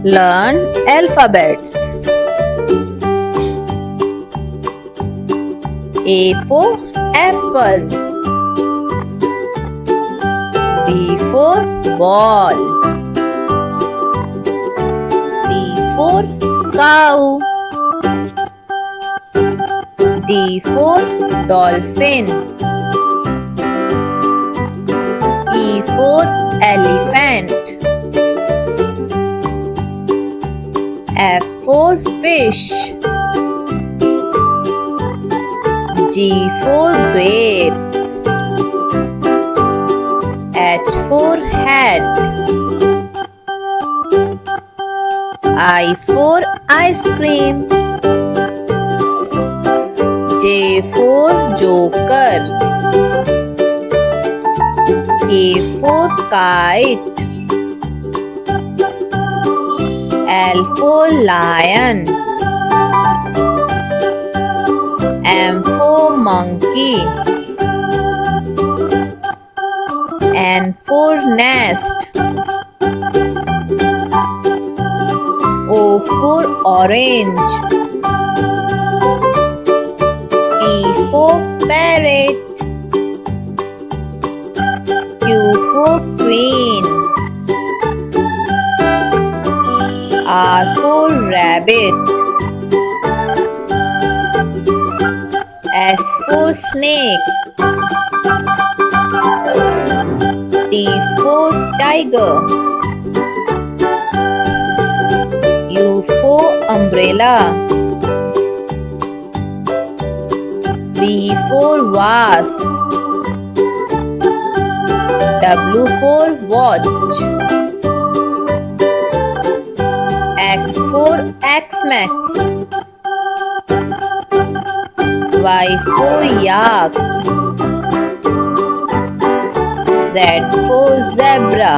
Learn alphabets. A for apple. B for ball. C for cow. D for dolphin. E for elephant. F for fish. G for grapes. H for hat. I for ice cream. J for joker. K for kite. L for lion. M for monkey. N for nest. O for orange. P for parrot. Q for queen. R for rabbit. S for snake. T for tiger. U for umbrella. V for vase. W for watch. X for Xmas. Y for yak. Z for zebra.